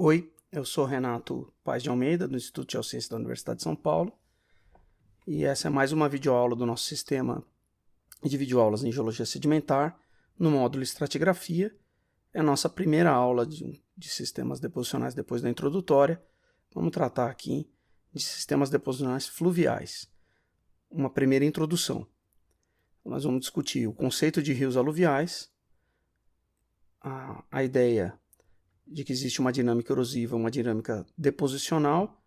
Oi, eu sou Renato Paes de Almeida, do Instituto de Geociência da Universidade de São Paulo, e essa é mais uma videoaula do nosso sistema de videoaulas em Geologia Sedimentar, no módulo Estratigrafia. É a nossa primeira aula de sistemas deposicionais depois da introdutória. Vamos tratar aqui de sistemas deposicionais fluviais, uma primeira introdução. Nós vamos discutir o conceito de rios aluviais, a ideia de que existe uma dinâmica erosiva, uma dinâmica deposicional,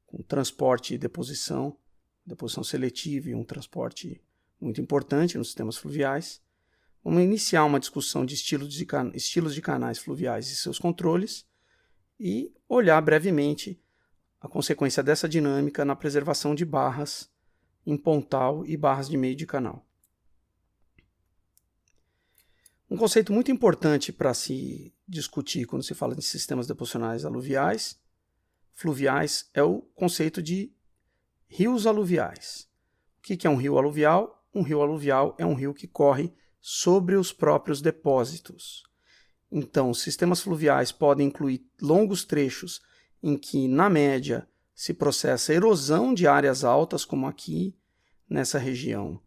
com transporte e deposição seletiva e um transporte muito importante nos sistemas fluviais. Vamos iniciar uma discussão de estilos de canais fluviais e seus controles e olhar brevemente a consequência dessa dinâmica na preservação de barras em pontal e barras de meio de canal. Um conceito muito importante para se discutir quando se fala de sistemas deposicionais aluviais, fluviais, é o conceito de rios aluviais. O que é um rio aluvial? Um rio aluvial é um rio que corre sobre os próprios depósitos. Então, sistemas fluviais podem incluir longos trechos em que, na média, se processa erosão de áreas altas, como aqui nessa região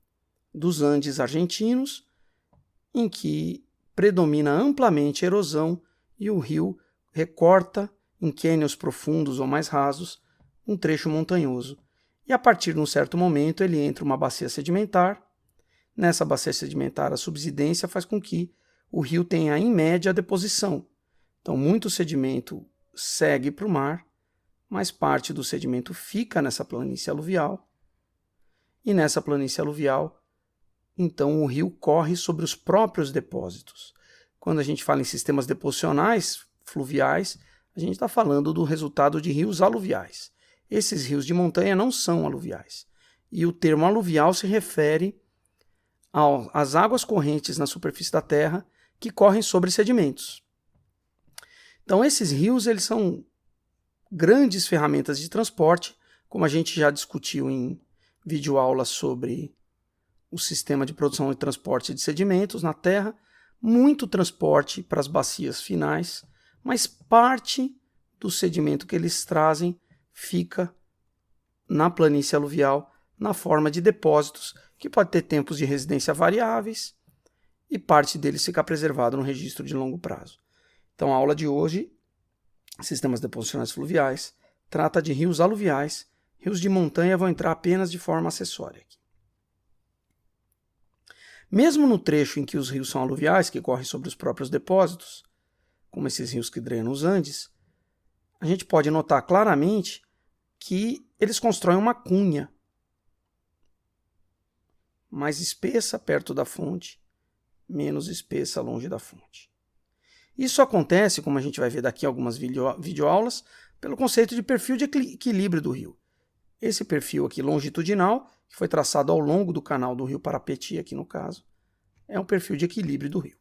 dos Andes argentinos, em que predomina amplamente a erosão e o rio recorta em cânions profundos ou mais rasos um trecho montanhoso. E a partir de um certo momento ele entra uma bacia sedimentar. Nessa bacia sedimentar, a subsidência faz com que o rio tenha, em média, a deposição. Então, muito sedimento segue para o mar, mas parte do sedimento fica nessa planície aluvial. E nessa planície aluvial, então, o rio corre sobre os próprios depósitos. Quando a gente fala em sistemas deposicionais fluviais, a gente está falando do resultado de rios aluviais. Esses rios de montanha não são aluviais. E o termo aluvial se refere às águas correntes na superfície da terra que correm sobre sedimentos. Então, esses rios eles são grandes ferramentas de transporte, como a gente já discutiu em videoaulas sobre o sistema de produção e transporte de sedimentos na terra, muito transporte para as bacias finais, mas parte do sedimento que eles trazem fica na planície aluvial na forma de depósitos, que pode ter tempos de residência variáveis e parte deles fica preservado no registro de longo prazo. Então a aula de hoje, sistemas deposicionais fluviais, trata de rios aluviais. Rios de montanha vão entrar apenas de forma acessória aqui. Mesmo no trecho em que os rios são aluviais, que correm sobre os próprios depósitos, como esses rios que drenam os Andes, a gente pode notar claramente que eles constroem uma cunha mais espessa perto da fonte, menos espessa longe da fonte. Isso acontece, como a gente vai ver daqui em algumas videoaulas, pelo conceito de perfil de equilíbrio do rio. Esse perfil aqui longitudinal, que foi traçado ao longo do canal do rio Parapeti, aqui no caso, é um perfil de equilíbrio do rio.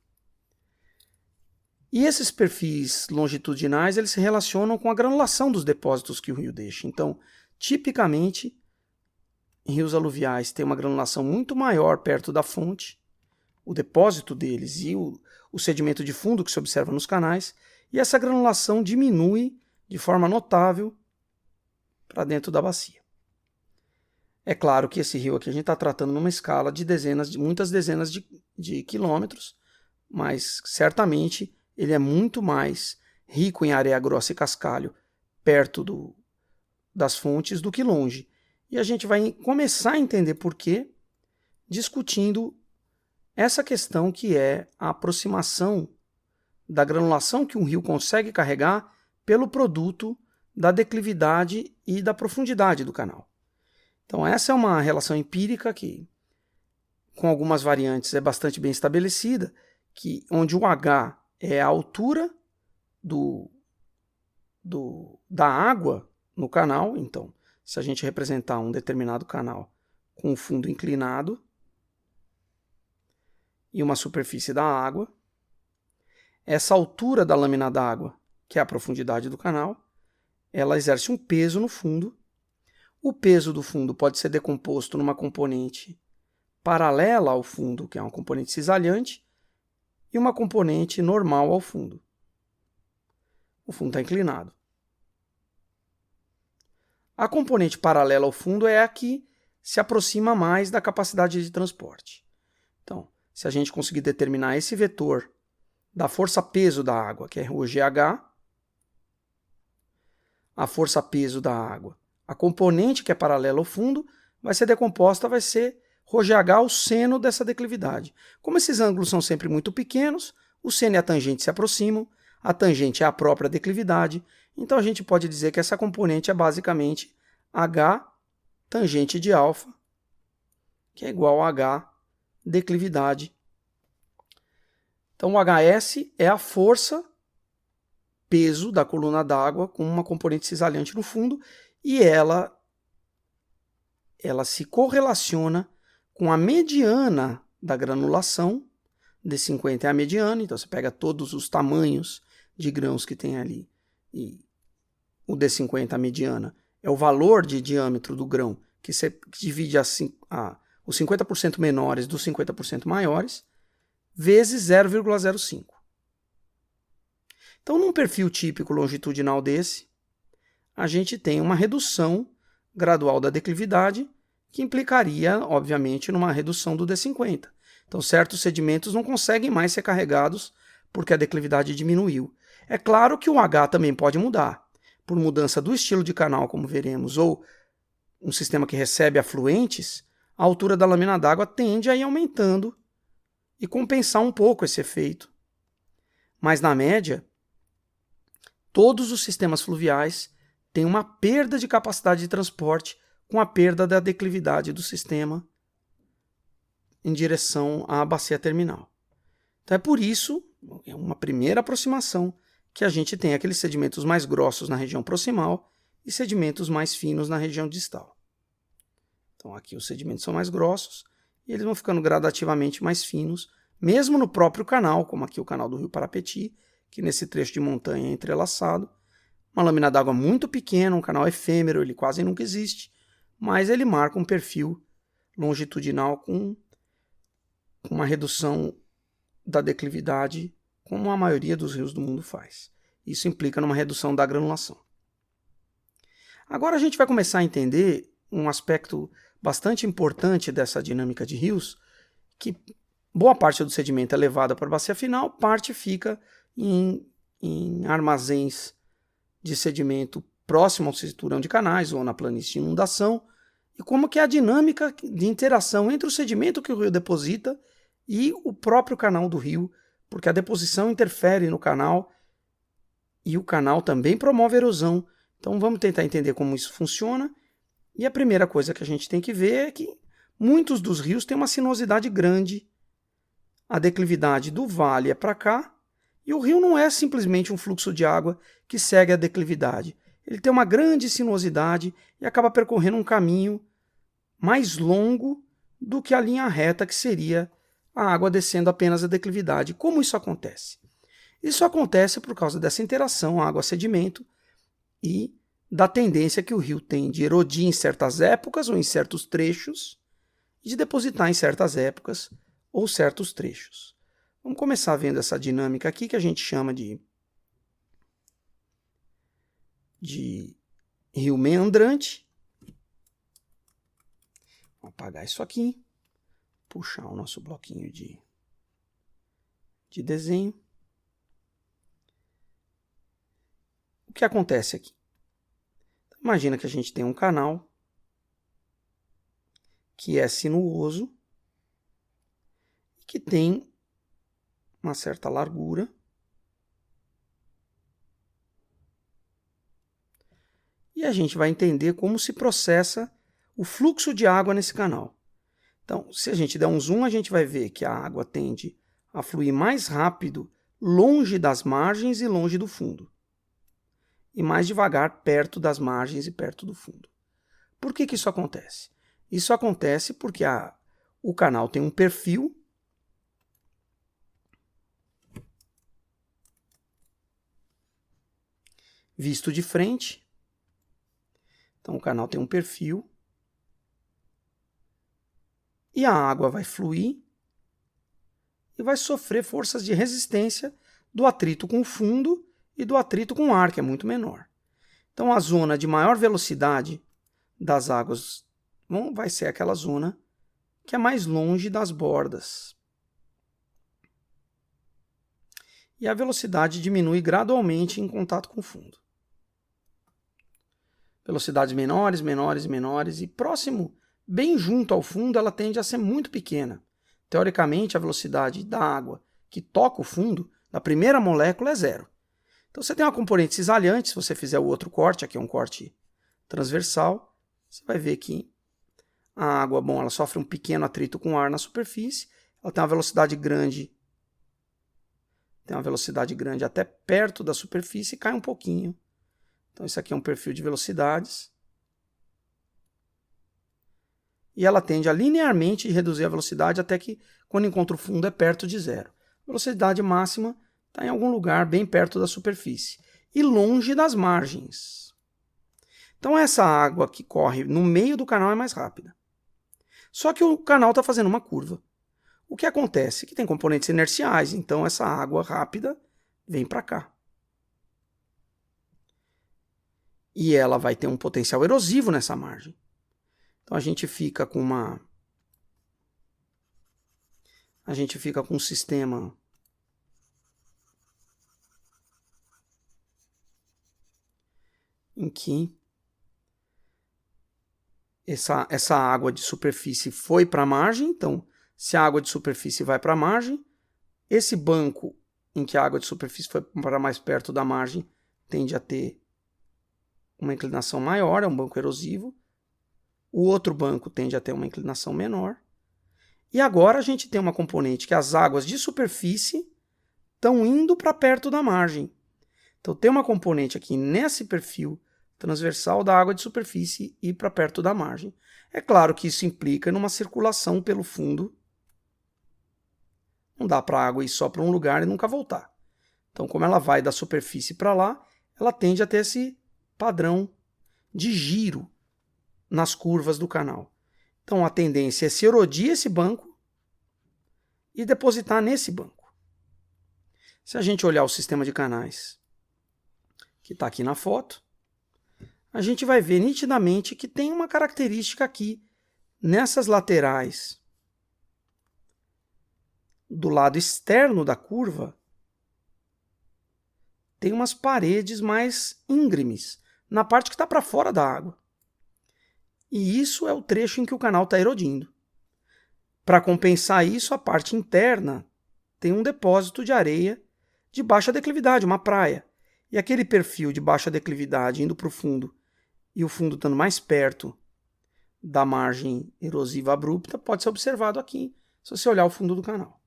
E esses perfis longitudinais eles se relacionam com a granulação dos depósitos que o rio deixa. Então, tipicamente, em rios aluviais tem uma granulação muito maior perto da fonte, o depósito deles e o sedimento de fundo que se observa nos canais, e essa granulação diminui de forma notável para dentro da bacia. É claro que esse rio aqui a gente está tratando numa escala de muitas dezenas de quilômetros, mas certamente ele é muito mais rico em areia grossa e cascalho perto das fontes do que longe. E a gente vai começar a entender por quê discutindo essa questão que é a aproximação da granulação que um rio consegue carregar pelo produto da declividade e da profundidade do canal. Então essa é uma relação empírica que, com algumas variantes, é bastante bem estabelecida, onde o H é a altura da água no canal. Então, se a gente representar um determinado canal com o fundo inclinado e uma superfície da água, essa altura da lâmina d'água, que é a profundidade do canal, ela exerce um peso no fundo. O peso do fundo pode ser decomposto numa componente paralela ao fundo, que é uma componente cisalhante, e uma componente normal ao fundo. o fundo está inclinado. A componente paralela ao fundo é a que se aproxima mais da capacidade de transporte. Então, se a gente conseguir determinar esse vetor da força-peso da água, que é ρgh, a força-peso da água, a componente que é paralela ao fundo, vai ser decomposta, vai ser ρgh o seno dessa declividade. Como esses ângulos são sempre muito pequenos, o seno e a tangente se aproximam, a tangente é a própria declividade, então a gente pode dizer que essa componente é basicamente h tangente de alfa, que é igual a h declividade. Então o HS é a força, peso da coluna d'água com uma componente cisalhante no fundo, e ela se correlaciona com a mediana da granulação. D50 é a mediana, então você pega todos os tamanhos de grãos que tem ali, e o D50, a mediana, é o valor de diâmetro do grão, que você divide os 50% menores dos 50% maiores, vezes 0,05. Então, num perfil típico longitudinal desse, a gente tem uma redução gradual da declividade, que implicaria, obviamente, numa redução do D50. Então, certos sedimentos não conseguem mais ser carregados porque a declividade diminuiu. É claro que o H também pode mudar, por mudança do estilo de canal, como veremos, ou um sistema que recebe afluentes, a altura da lâmina d'água tende a ir aumentando e compensar um pouco esse efeito. Mas, na média, todos os sistemas fluviais têm uma perda de capacidade de transporte com a perda da declividade do sistema em direção à bacia terminal. Então é por isso, é uma primeira aproximação, que a gente tem aqueles sedimentos mais grossos na região proximal e sedimentos mais finos na região distal. Então aqui os sedimentos são mais grossos e eles vão ficando gradativamente mais finos, mesmo no próprio canal, como aqui o canal do Rio Parapeti, que nesse trecho de montanha é entrelaçado. Uma lâmina d'água muito pequena, um canal efêmero, ele quase nunca existe, mas ele marca um perfil longitudinal com uma redução da declividade, como a maioria dos rios do mundo faz. Isso implica numa redução da granulação. Agora a gente vai começar a entender um aspecto bastante importante dessa dinâmica de rios, que boa parte do sedimento é levada para a bacia final, parte fica em armazéns de sedimento próximo ao cinturão de canais ou na planície de inundação, e como que é a dinâmica de interação entre o sedimento que o rio deposita e o próprio canal do rio, porque a deposição interfere no canal e o canal também promove erosão. Então vamos tentar entender como isso funciona. E a primeira coisa que a gente tem que ver é que muitos dos rios têm uma sinuosidade grande. A declividade do vale é para cá, e o rio não é simplesmente um fluxo de água que segue a declividade. Ele tem uma grande sinuosidade e acaba percorrendo um caminho mais longo do que a linha reta, que seria a água descendo apenas a declividade. Como isso acontece? Isso acontece por causa dessa interação água-sedimento e da tendência que o rio tem de erodir em certas épocas ou em certos trechos e de depositar em certas épocas ou certos trechos. Vamos começar vendo essa dinâmica aqui que a gente chama de rio meandrante. Vou apagar isso aqui. Puxar o nosso bloquinho de desenho. O que acontece aqui? Imagina que a gente tem um canal que é sinuoso e que tem uma certa largura. E a gente vai entender como se processa o fluxo de água nesse canal. Então, se a gente der um zoom, a gente vai ver que a água tende a fluir mais rápido longe das margens e longe do fundo. E mais devagar perto das margens e perto do fundo. Por que isso acontece? Isso acontece porque o canal tem um perfil visto de frente. Então o canal tem um perfil e a água vai fluir e vai sofrer forças de resistência do atrito com o fundo e do atrito com o ar, que é muito menor. Então a zona de maior velocidade das águas vai ser aquela zona que é mais longe das bordas. E a velocidade diminui gradualmente em contato com o fundo. Velocidades menores, menores, menores, e próximo, bem junto ao fundo, ela tende a ser muito pequena. Teoricamente, a velocidade da água que toca o fundo, da primeira molécula, é zero. Então você tem uma componente cisalhante, se você fizer o outro corte, aqui é um corte transversal, você vai ver que a água, ela sofre um pequeno atrito com o ar na superfície, ela tem uma velocidade grande, até perto da superfície e cai um pouquinho. Então isso aqui é um perfil de velocidades. E ela tende a linearmente reduzir a velocidade até que, quando encontra o fundo, é perto de zero. A velocidade máxima está em algum lugar bem perto da superfície e longe das margens. Então essa água que corre no meio do canal é mais rápida. Só que o canal está fazendo uma curva. O que acontece? Que tem componentes inerciais, então essa água rápida vem para cá. E ela vai ter um potencial erosivo nessa margem. Então a gente fica com um sistema em que essa água de superfície foi para a margem. Então, se a água de superfície vai para a margem, esse banco em que a água de superfície foi para mais perto da margem tende a ter uma inclinação maior, é um banco erosivo. O outro banco tende a ter uma inclinação menor. E agora a gente tem uma componente que as águas de superfície estão indo para perto da margem. Então tem uma componente aqui nesse perfil transversal da água de superfície ir para perto da margem. É claro que isso implica numa circulação pelo fundo. Não dá para a água ir só para um lugar e nunca voltar. Então, como ela vai da superfície para lá, ela tende a ter esse padrão de giro nas curvas do canal. Então, a tendência é se erodir esse banco e depositar nesse banco. Se a gente olhar o sistema de canais que está aqui na foto, a gente vai ver nitidamente que tem uma característica aqui, nessas laterais do lado externo da curva, tem umas paredes mais íngremes, na parte que está para fora da água. E isso é o trecho em que o canal está erodindo. Para compensar isso, a parte interna tem um depósito de areia de baixa declividade, uma praia. E aquele perfil de baixa declividade indo para o fundo e o fundo estando mais perto da margem erosiva abrupta pode ser observado aqui, se você olhar o fundo do canal.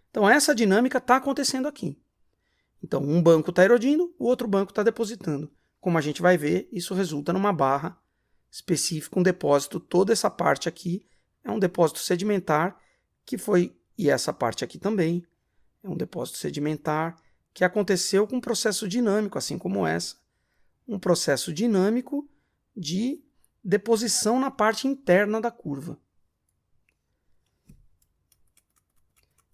Então essa dinâmica está acontecendo aqui. Então um banco está erodindo, o outro banco está depositando. Como a gente vai ver, isso resulta numa barra específica, um depósito. Toda essa parte aqui é um depósito sedimentar que foi, e essa parte aqui também, é um depósito sedimentar que aconteceu com um processo dinâmico, assim como essa, um processo dinâmico de deposição na parte interna da curva.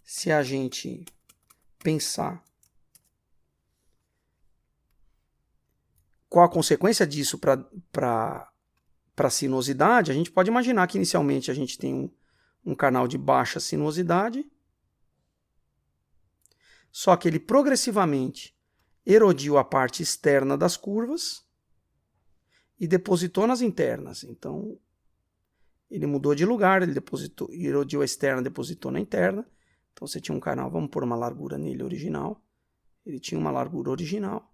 Se a gente pensar qual a consequência disso para a sinuosidade, a gente pode imaginar que inicialmente a gente tem um canal de baixa sinuosidade, só que ele progressivamente erodiu a parte externa das curvas e depositou nas internas. Então, ele mudou de lugar, ele erodiu a externa, depositou na interna. Então, você tinha um canal, vamos pôr uma largura nele original. Ele tinha uma largura original.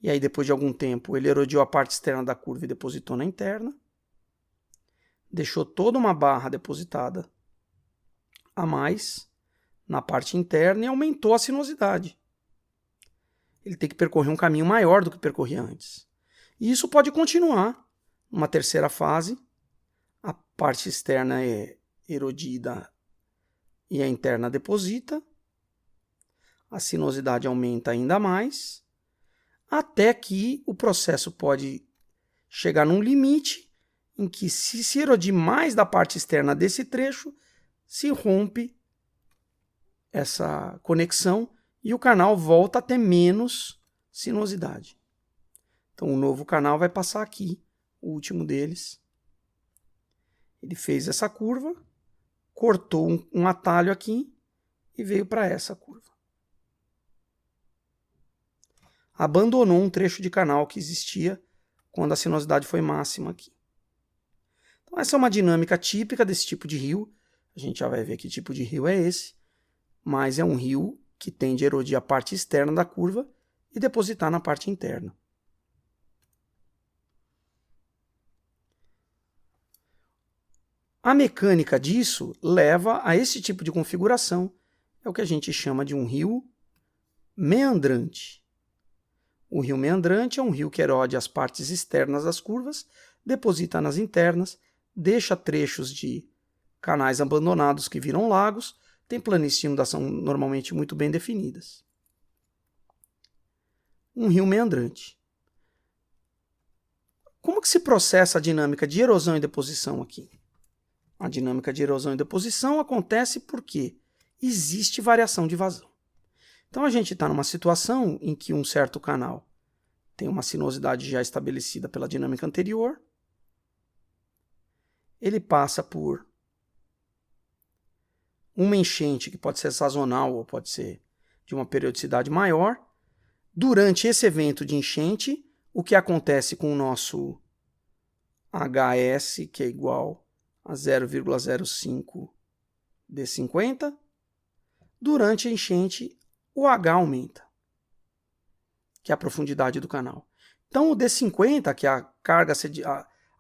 E aí, depois de algum tempo, ele erodiu a parte externa da curva e depositou na interna. Deixou toda uma barra depositada a mais na parte interna e aumentou a sinuosidade. Ele tem que percorrer um caminho maior do que percorria antes. E isso pode continuar numa terceira fase. A parte externa é erodida e a interna deposita. A sinuosidade aumenta ainda mais, até que o processo pode chegar num limite em que, se erodir mais da parte externa desse trecho, se rompe essa conexão e o canal volta a ter menos sinuosidade. Então o novo canal vai passar aqui, o último deles. Ele fez essa curva, cortou um atalho aqui e veio para essa curva. Abandonou um trecho de canal que existia quando a sinuosidade foi máxima aqui. Então essa é uma dinâmica típica desse tipo de rio. A gente já vai ver que tipo de rio é esse, mas é um rio que tende a erodir a parte externa da curva e depositar na parte interna. A mecânica disso leva a esse tipo de configuração. É o que a gente chama de um rio meandrante. O rio meandrante é um rio que erode as partes externas das curvas, deposita nas internas, deixa trechos de canais abandonados que viram lagos, tem planícies de inundação normalmente muito bem definidas. Um rio meandrante. Como que se processa a dinâmica de erosão e deposição aqui? A dinâmica de erosão e deposição acontece porque existe variação de vazão. Então a gente está numa situação em que um certo canal tem uma sinuosidade já estabelecida pela dinâmica anterior, ele passa por uma enchente que pode ser sazonal ou pode ser de uma periodicidade maior. Durante esse evento de enchente, o que acontece com o nosso HS, que é igual a 0,05 D50, durante a enchente o H aumenta, que é a profundidade do canal. Então o D50, que é a carga,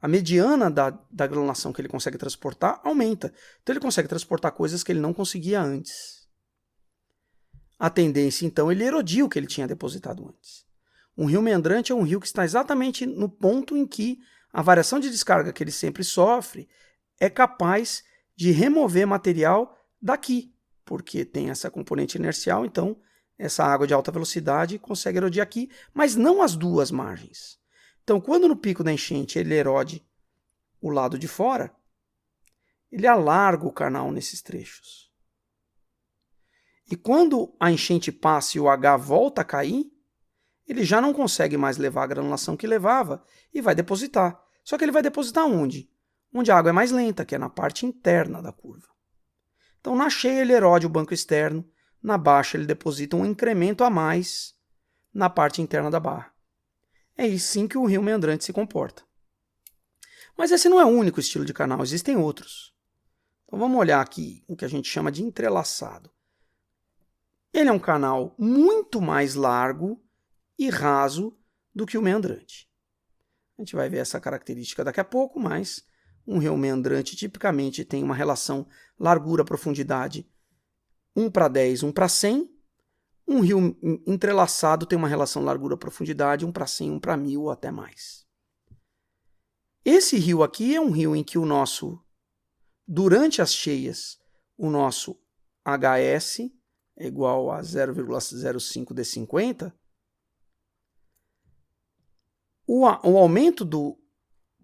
a mediana da granulação que ele consegue transportar, aumenta. Então ele consegue transportar coisas que ele não conseguia antes. A tendência, então, ele erodir o que ele tinha depositado antes. Um rio meandrante é um rio que está exatamente no ponto em que a variação de descarga que ele sempre sofre é capaz de remover material daqui, porque tem essa componente inercial, então essa água de alta velocidade consegue erodir aqui, mas não as duas margens. Então, quando no pico da enchente ele erode o lado de fora, ele alarga o canal nesses trechos. E quando a enchente passa e o H volta a cair, ele já não consegue mais levar a granulação que levava e vai depositar. Só que ele vai depositar onde? Onde a água é mais lenta, que é na parte interna da curva. Então, na cheia ele erode o banco externo, na baixa ele deposita um incremento a mais na parte interna da barra. É assim que o rio meandrante se comporta. Mas esse não é o único estilo de canal, existem outros. Então vamos olhar aqui o que a gente chama de entrelaçado. Ele é um canal muito mais largo e raso do que o meandrante. A gente vai ver essa característica daqui a pouco, mas um rio meandrante tipicamente tem uma relação largura-profundidade 1:10, 1:100. Um rio entrelaçado tem uma relação largura-profundidade 1:100, 1:1000 ou até mais. Esse rio aqui é um rio em que durante as cheias, o nosso HS é igual a 0,05 D50. O aumento do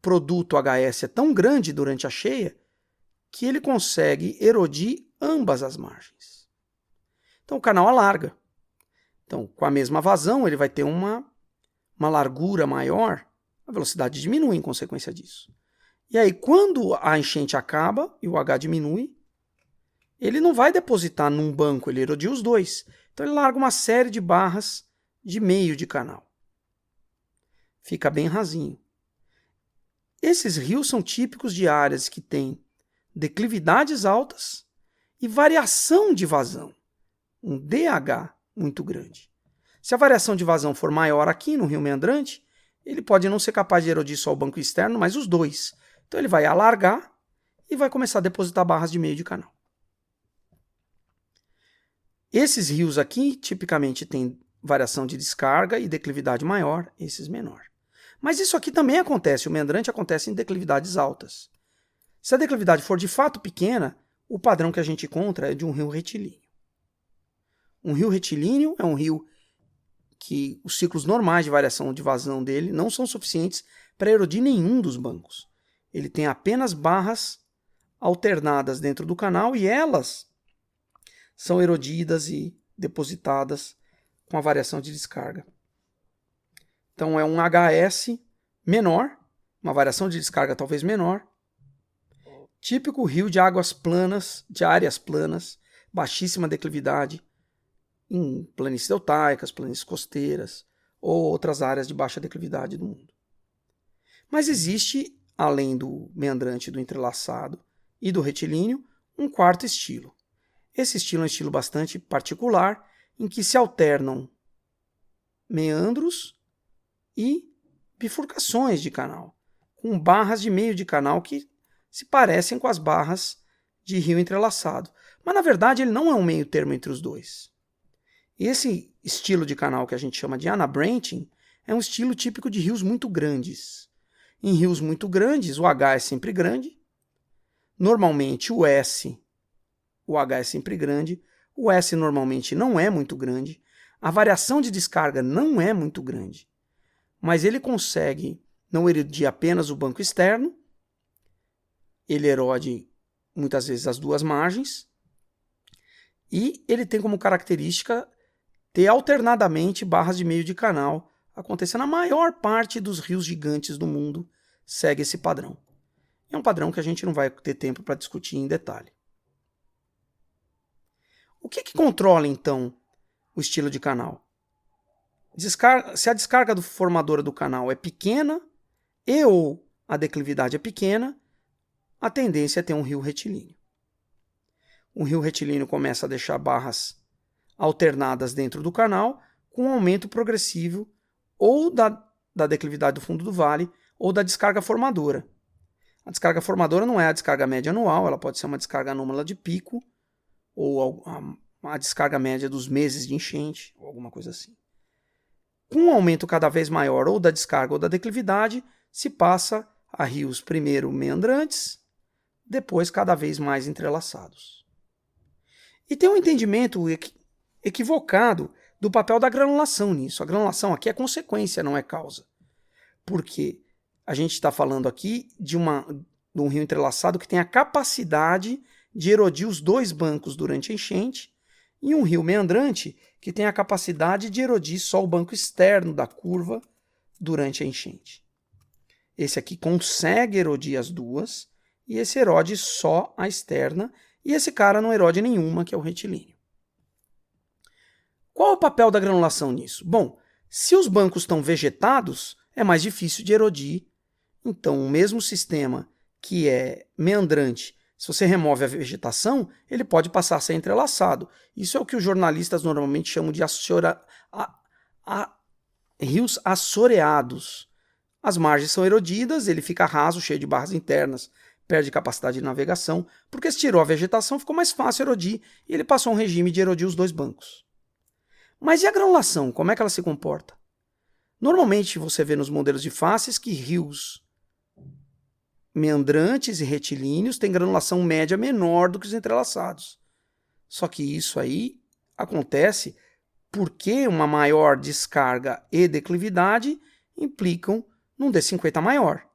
produto HS é tão grande durante a cheia que ele consegue erodir ambas as margens. Então o canal alarga. Então, com a mesma vazão, ele vai ter uma largura maior, a velocidade diminui em consequência disso. E aí, quando a enchente acaba e o H diminui, ele não vai depositar num banco, ele erodia os dois. Então ele larga uma série de barras de meio de canal. Fica bem rasinho. Esses rios são típicos de áreas que têm declividades altas e variação de vazão, um DH muito grande. Se a variação de vazão for maior aqui no rio meandrante, ele pode não ser capaz de erodir só o banco externo, mas os dois. Então ele vai alargar e vai começar a depositar barras de meio de canal. Esses rios aqui tipicamente têm variação de descarga e declividade maior, esses menor. Mas isso aqui também acontece, o meandrante acontece em declividades altas. Se a declividade for de fato pequena, o padrão que a gente encontra é de um rio retilíneo. Um rio retilíneo é um rio que os ciclos normais de variação de vazão dele não são suficientes para erodir nenhum dos bancos. Ele tem apenas barras alternadas dentro do canal e elas são erodidas e depositadas com a variação de descarga. Então é um HS menor, uma variação de descarga talvez menor, típico rio de águas planas, de áreas planas, baixíssima declividade, em planícies deltaicas, planícies costeiras ou outras áreas de baixa declividade do mundo. Mas existe, além do meandrante, do entrelaçado e do retilíneo, um quarto estilo. Esse estilo é um estilo bastante particular, em que se alternam meandros e bifurcações de canal, com barras de meio de canal que se parecem com as barras de rio entrelaçado. Mas, na verdade, ele não é um meio termo entre os dois. Esse estilo de canal que a gente chama de anabranching é um estilo típico de rios muito grandes. Em rios muito grandes, o H é sempre grande. Normalmente, o H é sempre grande. O S normalmente não é muito grande. A variação de descarga não é muito grande. Mas ele consegue não erodir apenas o banco externo, ele erode muitas vezes as duas margens, e ele tem como característica ter alternadamente barras de meio de canal acontecendo. A maior parte dos rios gigantes do mundo segue esse padrão. É um padrão que a gente não vai ter tempo para discutir em detalhe. O que controla, então, o estilo de canal? Se a descarga formadora do canal é pequena e ou a declividade é pequena, a tendência é ter um rio retilíneo. O rio retilíneo começa a deixar barras alternadas dentro do canal, com um aumento progressivo ou da declividade do fundo do vale ou da descarga formadora. A descarga formadora não é a descarga média anual, ela pode ser uma descarga anômala de pico ou a descarga média dos meses de enchente, ou alguma coisa assim. Com um aumento cada vez maior ou da descarga ou da declividade, se passa a rios primeiro meandrantes, depois cada vez mais entrelaçados. E tem um entendimento equivocado do papel da granulação nisso. A granulação aqui é consequência, não é causa. Porque a gente está falando aqui de um rio entrelaçado que tem a capacidade de erodir os dois bancos durante a enchente, e um rio meandrante que tem a capacidade de erodir só o banco externo da curva durante a enchente. Esse aqui consegue erodir as duas, e esse erode só a externa, e esse cara não erode nenhuma, que é o retilíneo. Qual é o papel da granulação nisso? Bom, se os bancos estão vegetados, é mais difícil de erodir. Então, o mesmo sistema que é meandrante, se você remove a vegetação, ele pode passar a ser entrelaçado. Isso é o que os jornalistas normalmente chamam de rios assoreados. As margens são erodidas, ele fica raso, cheio de barras internas, perde capacidade de navegação, porque se tirou a vegetação, ficou mais fácil erodir, e ele passou a um regime de erodir os dois bancos. Mas e a granulação? Como é que ela se comporta? Normalmente você vê nos modelos de faces que rios meandrantes e retilíneos têm granulação média menor do que os entrelaçados. Só que isso aí acontece porque uma maior descarga e declividade implicam num D50 maior.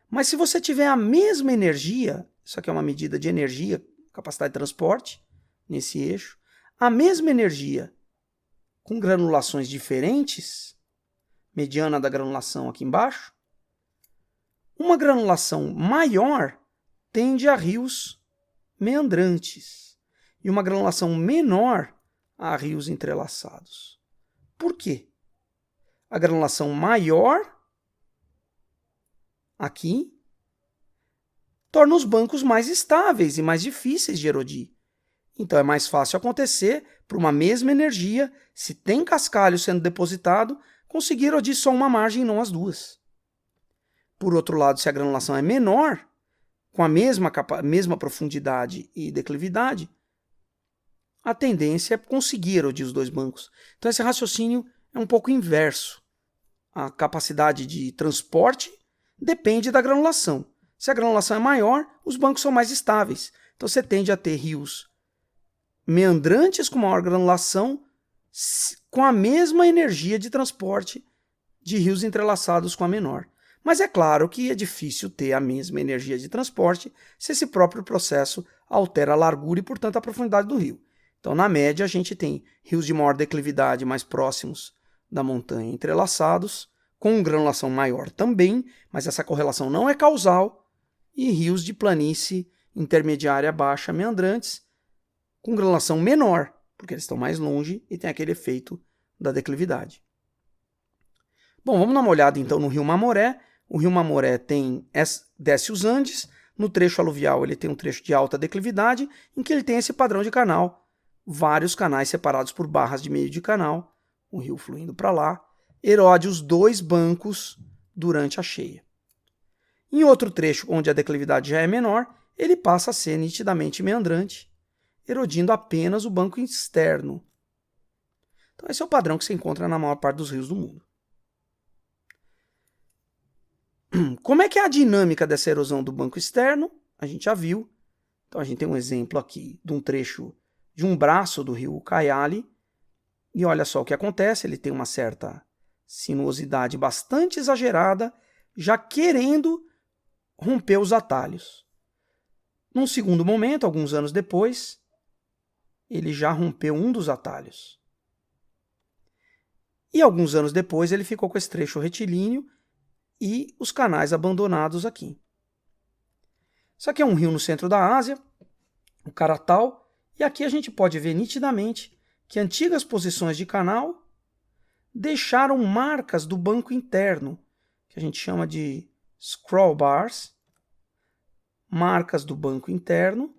Mas se você tiver a mesma energia, isso aqui é uma medida de energia, capacidade de transporte, nesse eixo, a mesma energia com granulações diferentes, mediana da granulação aqui embaixo, uma granulação maior tende a rios meandrantes e uma granulação menor a rios entrelaçados. Por quê? A granulação maior aqui torna os bancos mais estáveis e mais difíceis de erodir. Então é mais fácil acontecer para uma mesma energia, se tem cascalho sendo depositado, conseguir erodir só uma margem e não as duas. Por outro lado, se a granulação é menor, com a mesma profundidade e declividade, a tendência é conseguir erodir os dois bancos. Então esse raciocínio é um pouco inverso. A capacidade de transporte depende da granulação. Se a granulação é maior, os bancos são mais estáveis. Então você tende a ter rios meandrantes com maior granulação com a mesma energia de transporte de rios entrelaçados com a menor. Mas é claro que é difícil ter a mesma energia de transporte se esse próprio processo altera a largura e, portanto, a profundidade do rio. Então, na média, a gente tem rios de maior declividade mais próximos da montanha entrelaçados, com granulação maior também, mas essa correlação não é causal, e rios de planície intermediária baixa meandrantes, com granulação menor, porque eles estão mais longe e tem aquele efeito da declividade. Bom, vamos dar uma olhada então no rio Mamoré. O rio Mamoré desce os Andes, no trecho aluvial ele tem um trecho de alta declividade, em que ele tem esse padrão de canal, vários canais separados por barras de meio de canal, o rio fluindo para lá, erode os dois bancos durante a cheia. Em outro trecho, onde a declividade já é menor, ele passa a ser nitidamente meandrante, erodindo apenas o banco externo. Então esse é o padrão que se encontra na maior parte dos rios do mundo. Como é que é a dinâmica dessa erosão do banco externo? A gente já viu. Então a gente tem um exemplo aqui de um trecho de um braço do rio Ucayali. E olha só o que acontece, ele tem uma certa sinuosidade bastante exagerada, já querendo romper os atalhos. Num segundo momento, alguns anos depois, ele já rompeu um dos atalhos. E alguns anos depois ele ficou com esse trecho retilíneo e os canais abandonados aqui. Isso aqui é um rio no centro da Ásia, o Caratal, e aqui a gente pode ver nitidamente que antigas posições de canal deixaram marcas do banco interno, que a gente chama de scroll bars, marcas do banco interno,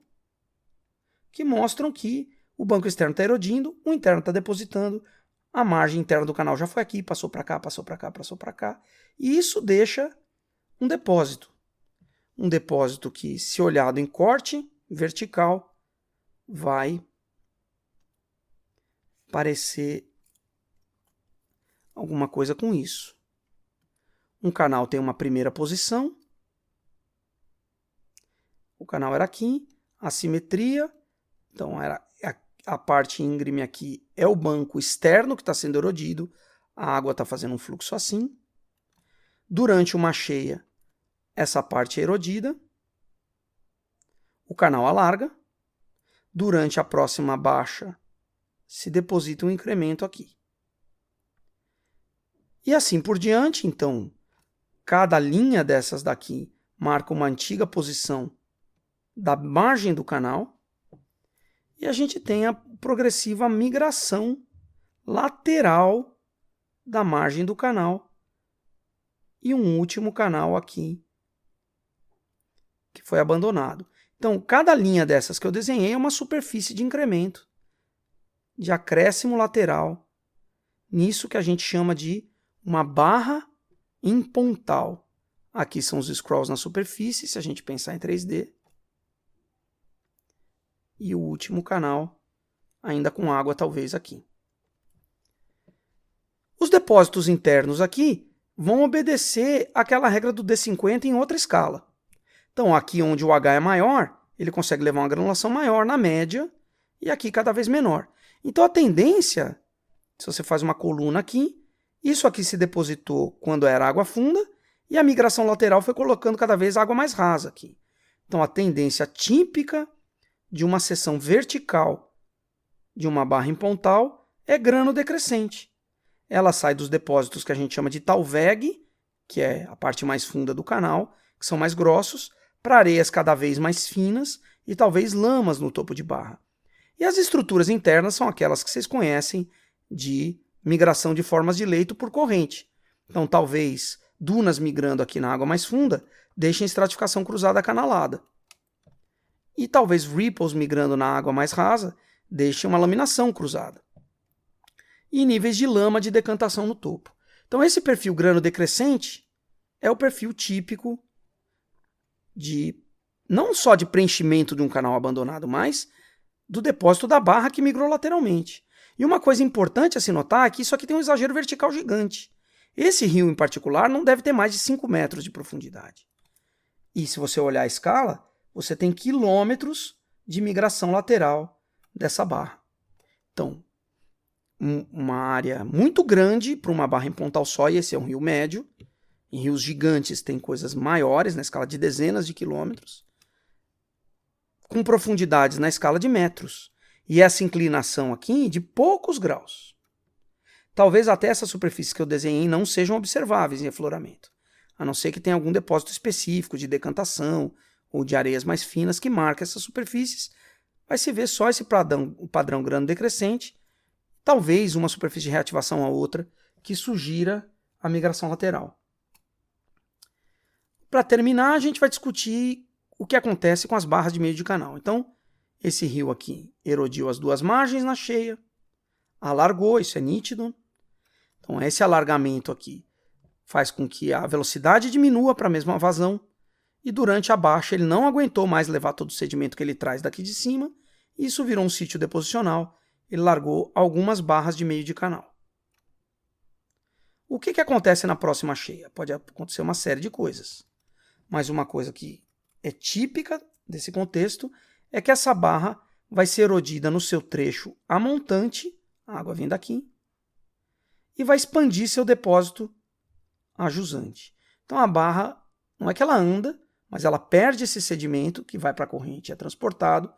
que mostram que o banco externo está erodindo, o interno está depositando, a margem interna do canal já foi aqui, passou para cá, passou para cá, passou para cá, e isso deixa um depósito. Um depósito que, se olhado em corte vertical, vai parecer alguma coisa com isso. Um canal tem uma primeira posição, o canal era aqui, a simetria, então era a parte íngreme aqui é o banco externo que está sendo erodido, a água está fazendo um fluxo assim. Durante uma cheia, essa parte é erodida, o canal alarga, durante a próxima baixa, se deposita um incremento aqui. E assim por diante, então, cada linha dessas daqui marca uma antiga posição da margem do canal, e a gente tem a progressiva migração lateral da margem do canal e um último canal aqui que foi abandonado. Então, cada linha dessas que eu desenhei é uma superfície de incremento, de acréscimo lateral, nisso que a gente chama de uma barra em pontal. Aqui são os scrolls na superfície, se a gente pensar em 3D. E o último canal, ainda com água, talvez aqui. Os depósitos internos aqui vão obedecer àquela regra do D50 em outra escala. Então, aqui onde o H é maior, ele consegue levar uma granulação maior na média, e aqui cada vez menor. Então, a tendência, se você faz uma coluna aqui, isso aqui se depositou quando era água funda, e a migração lateral foi colocando cada vez água mais rasa aqui. Então, a tendência típica de uma seção vertical de uma barra em pontal é grano decrescente. Ela sai dos depósitos que a gente chama de talveg, que é a parte mais funda do canal, que são mais grossos, para areias cada vez mais finas e talvez lamas no topo de barra. E as estruturas internas são aquelas que vocês conhecem de migração de formas de leito por corrente. Então, talvez dunas migrando aqui na água mais funda deixem estratificação cruzada acanalada. E talvez ripples migrando na água mais rasa deixem uma laminação cruzada. E níveis de lama de decantação no topo. Então esse perfil grano decrescente é o perfil típico de não só de preenchimento de um canal abandonado, mas do depósito da barra que migrou lateralmente. E uma coisa importante a se notar é que isso aqui tem um exagero vertical gigante. Esse rio em particular não deve ter mais de 5 metros de profundidade. E se você olhar a escala, você tem quilômetros de migração lateral dessa barra. Então, uma área muito grande para uma barra em pontal só, e esse é um rio médio. Em rios gigantes tem coisas maiores, na escala de dezenas de quilômetros, com profundidades na escala de metros. E essa inclinação aqui de poucos graus. Talvez até essas superfícies que eu desenhei não sejam observáveis em afloramento, a não ser que tenha algum depósito específico de decantação ou de areias mais finas que marque essas superfícies. Vai se ver só esse padrão grano decrescente, talvez uma superfície de reativação a outra que sugira a migração lateral. Para terminar, a gente vai discutir o que acontece com as barras de meio de canal. Então, esse rio aqui erodiu as duas margens na cheia, alargou, isso é nítido. Então, esse alargamento aqui faz com que a velocidade diminua para a mesma vazão e durante a baixa ele não aguentou mais levar todo o sedimento que ele traz daqui de cima e isso virou um sítio deposicional. Ele largou algumas barras de meio de canal. O que acontece na próxima cheia? Pode acontecer uma série de coisas. Mas uma coisa que é típica desse contexto é que essa barra vai ser erodida no seu trecho a montante, a água vem daqui, e vai expandir seu depósito a jusante. Então a barra, não é que ela anda, mas ela perde esse sedimento que vai para a corrente e é transportado,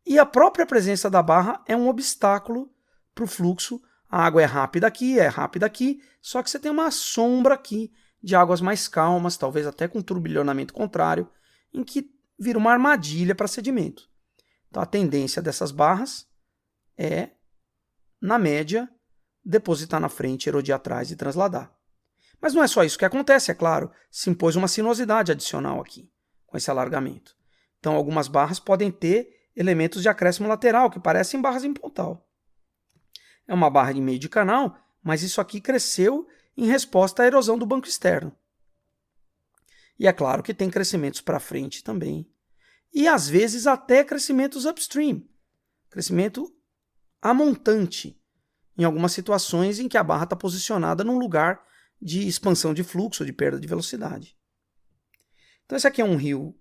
e a própria presença da barra é um obstáculo para o fluxo. A água é rápida aqui, só que você tem uma sombra aqui de águas mais calmas, talvez até com turbilhonamento contrário, em que vira uma armadilha para sedimento. Então a tendência dessas barras é, na média, depositar na frente, erodir atrás e transladar. Mas não é só isso que acontece, é claro, se impôs uma sinuosidade adicional aqui, com esse alargamento. Então algumas barras podem ter elementos de acréscimo lateral, que parecem barras em pontal. É uma barra de meio de canal, mas isso aqui cresceu em resposta à erosão do banco externo. E é claro que tem crescimentos para frente também. E às vezes até crescimentos upstream, crescimento amontante, em algumas situações em que a barra está posicionada num lugar de expansão de fluxo, de perda de velocidade. Então esse aqui é um rio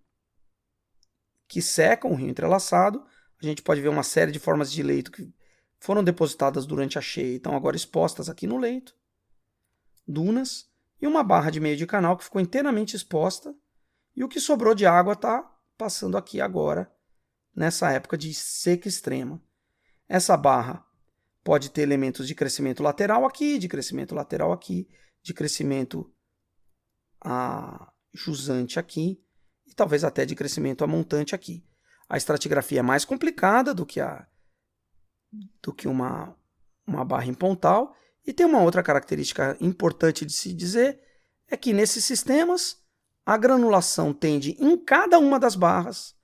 que seca, um rio entrelaçado. A gente pode ver uma série de formas de leito que foram depositadas durante a cheia e estão agora expostas aqui no leito. Dunas e uma barra de meio de canal que ficou inteiramente exposta e o que sobrou de água está passando aqui agora, nessa época de seca extrema. Essa barra pode ter elementos de crescimento lateral aqui, de crescimento lateral aqui, de crescimento jusante aqui e talvez até de crescimento amontante aqui. A estratigrafia é mais complicada do que uma barra em pontal. E tem uma outra característica importante de se dizer, é que nesses sistemas a granulação tende em cada uma das barras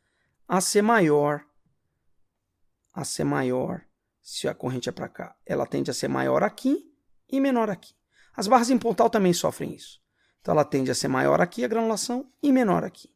a ser maior. Se a corrente é para cá, ela tende a ser maior aqui e menor aqui. As barras em pontal também sofrem isso. Então ela tende a ser maior aqui a granulação e menor aqui.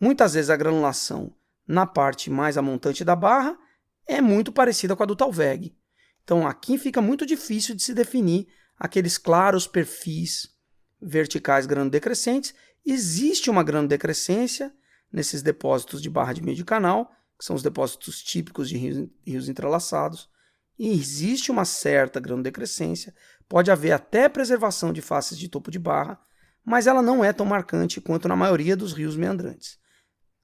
Muitas vezes a granulação na parte mais amontante da barra é muito parecida com a do Talweg. Então aqui fica muito difícil de se definir aqueles claros perfis verticais granodecrescentes. Existe uma granodecrescência nesses depósitos de barra de meio de canal, que são os depósitos típicos de rios entrelaçados. E existe uma certa granodecrescência, pode haver até preservação de faces de topo de barra, mas ela não é tão marcante quanto na maioria dos rios meandrantes.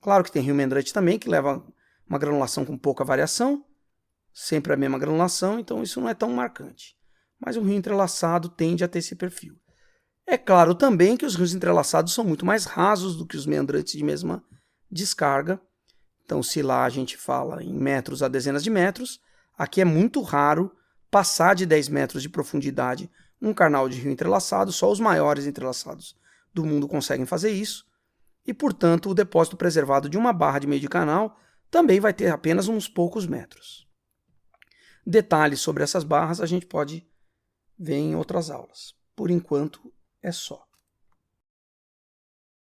Claro que tem rio meandrante também, que leva uma granulação com pouca variação, sempre a mesma granulação, então isso não é tão marcante. Mas o rio entrelaçado tende a ter esse perfil. É claro também que os rios entrelaçados são muito mais rasos do que os meandrantes de mesma descarga. Então, se lá a gente fala em metros a dezenas de metros, aqui é muito raro passar de 10 metros de profundidade um canal de rio entrelaçado, só os maiores entrelaçados do mundo conseguem fazer isso, e, portanto, o depósito preservado de uma barra de meio de canal também vai ter apenas uns poucos metros. Detalhes sobre essas barras a gente pode ver em outras aulas. Por enquanto, é só.